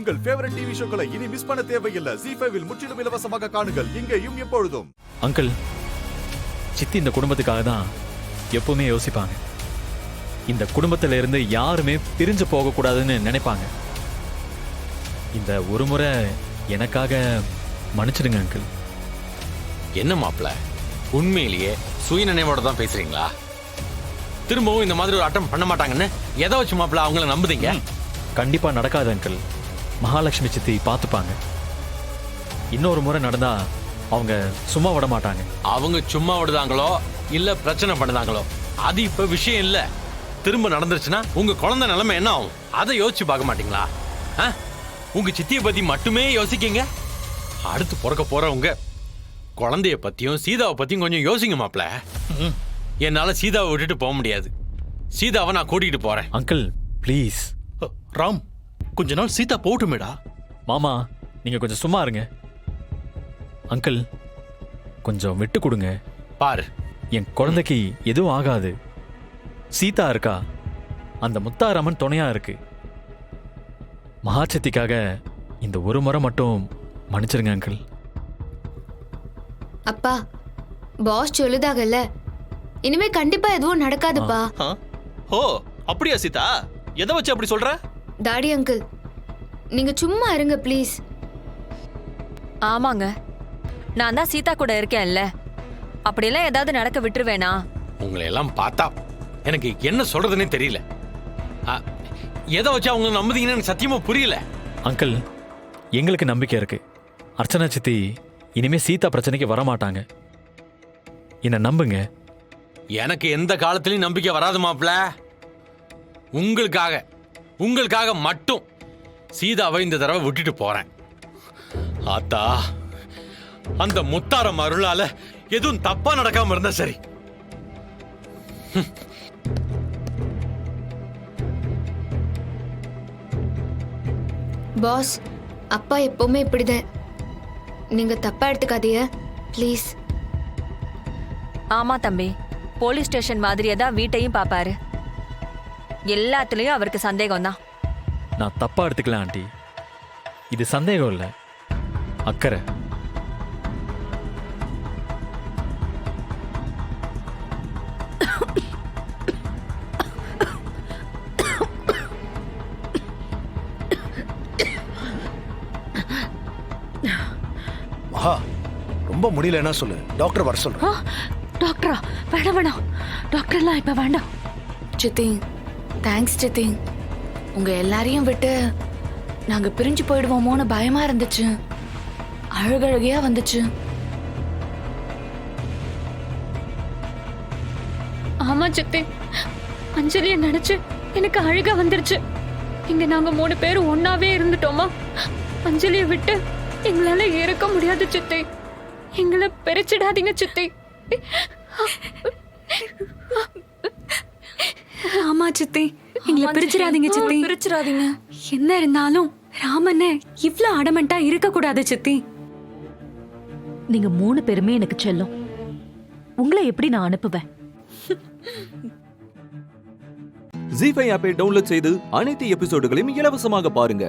உங்கள் favourite TV ஷோக்களை இனி miss பண்ண தேவையில்லை. ZEE5 இல் முற்றிலும் இலவசமாக காணுங்கள். இங்கேயும் எப்பொழுதும். அங்கிள், சித்தி இந்த குடும்பத்துக்காக தான் எப்பவுமே யோசிப்பாங்க. இந்த குடும்பத்துல இருந்து யாருமே பிரிஞ்சு போக கூடாதுன்னு நினைப்பாங்க. இந்த ஒரு முறை எனக்காக மன்னிச்சிடுங்க அங்கிள். என்ன மாப்பிள்ள, உண்மையிலேயே சுய நினைவோட தான் பேசுறீங்களா? திரும்பவும் இந்த மாதிரி ஒரு அட்டம் பண்ண மாட்டாங்கன்னு எதை வச்சு மாப்பிள்ள அவங்கள நம்புதீங்க? கண்டிப்பா நடக்காது அங்கிள். மகாலட்சுமி சித்தி பார்த்துப்பாங்க. இன்னொரு முறை நடந்தா அவங்க சும்மா விட மாட்டாங்க. அவங்க சும்மா விடுதாங்களோ இல்ல பிரச்சனை பண்ணுதாங்களோ அது இப்ப விஷயம் இல்ல. திரும்ப நடந்துருச்சுன்னா உங்க குழந்தை நிலைமை என்ன ஆகும் அதை யோசிச்சு பார்க்க மாட்டீங்களா? உங்க சித்திய பத்தி மட்டுமே யோசிக்கீங்க. அடுத்து பிறக்க போறவங்க குழந்தைய பத்தியும் சீதாவை பத்தியும் கொஞ்சம் யோசிங்க மாப்பிள்ள. என்னால சீதாவை விட்டுட்டு போக முடியாது. சீதாவை நான் கூட்டிகிட்டு போறேன். Uncle please. ராம், கொஞ்ச நாள் சீதா போட்டுமேடா. மாமா, நீங்க கொஞ்சம் சும்மா இருங்க. அங்கிள், கொஞ்சம் விட்டு கொடுங்க. பாரு, என் குழந்தைக்கு எதுவும் ஆகாது. சீதா இருக்கா, அந்த முத்தாராமன் துணையா இருக்கு. மகாசக்திக்காக இந்த ஒரு முறை மட்டும் மன்னிச்சிருங்க அங்கிள். அப்பா, பாஸ் சொல்லுதாகல்ல, இனிமே கண்டிப்பா எதுவும் நடக்காதுப்பா. ஓ, அப்படியா சீதா? எதை வச்சு அப்படி சொல்ற? டாடி அங்கிள், நீங்க சும்மா இருங்க ப்ளீஸ். ஆமாங்க, நான் தான் சீதா கூட இருக்கேன்ல, அப்படியெல்லாம் ஏதாவது நடக்க விட்டுருவேனா? உங்களை எல்லாம் பார்த்தா எனக்கு என்ன சொல்றதுன்னே தெரியல. எதை வச்சு அவங்க நம்புதீங்கன்னு எனக்கு சத்தியமா புரியல. அங்கிள், எங்களுக்கு நம்பிக்கை இருக்கு. அர்ச்சனா சித்தி இனிமே சீதா பிரச்சனைக்கு வரமாட்டாங்க. என்ன நம்புங்க. எனக்கு எந்த காலத்திலயும் நம்பிக்கை வராது மாப்பிள்ள. உங்களுக்காக மட்டும் சீதாவை இந்த தடவை விட்டுட்டு போறேன். ஆத்தா, அந்த முத்தாரம் அருளால எதுவும் தப்பா நடக்காம இருந்தா சரி. பாஸ், அப்பா எப்பவுமே இப்படிதான். நீங்க தப்பா எடுத்துக்காதீங்க ப்ளீஸ். ஆமா தம்பி, போலீஸ் ஸ்டேஷன் மாதிரியே தான் வீட்டையும் பாப்பாரு. எல்லாத்துலயும் அவருக்கு சந்தேகம் தான். நான் தப்பா எடுத்துக்கல ஆண்டி. இது சந்தேகம் இல்லை, அக்கறை. மகா, ரொம்ப முடியலன்னா சொல்லு, டாக்டர் வர சொல்றேன். டாக்டரா? வேணாம், டாக்டர்லாம் இப்ப வேண்டாம். சித்தி, தேங்க்ஸ் சித்தி. உங்க எல்லாரையும் விட்டு நாங்க பிரிஞ்சு போயிடுவோமோன்னு பயமா இருந்துச்சு. அழுகழுகையா வந்துச்சு. ஆமா சித்தி, அஞ்சலிய நினைச்சு எனக்கு அழுக வந்துருச்சு. இங்க நாங்க 3 பேரும் ஒன்னாவே இருந்துட்டோமா, அஞ்சலிய விட்டு எங்களால இருக்க முடியாது சித்தி. எங்களை பிரிச்சிடாதீங்க சித்தி. ஆமா சித்தி, எங்களை பிரிச்சிடாதீங்க சித்தி. பிரிச்சிடாதீங்க. என்ன இருந்தாலும் ராமண்ணே இவ்ளோ அடமெண்டா இருக்க கூடாது சித்தி. நீங்க 3 பேருமே எனக்கு செல்லும். உங்களை எப்படி நான் அனுப்புவேன்? ZEE5 ஆப்பை டவுன்லோட் செய்து அனைத்து எபிசோடுகளையும் இலவசமாக பாருங்க.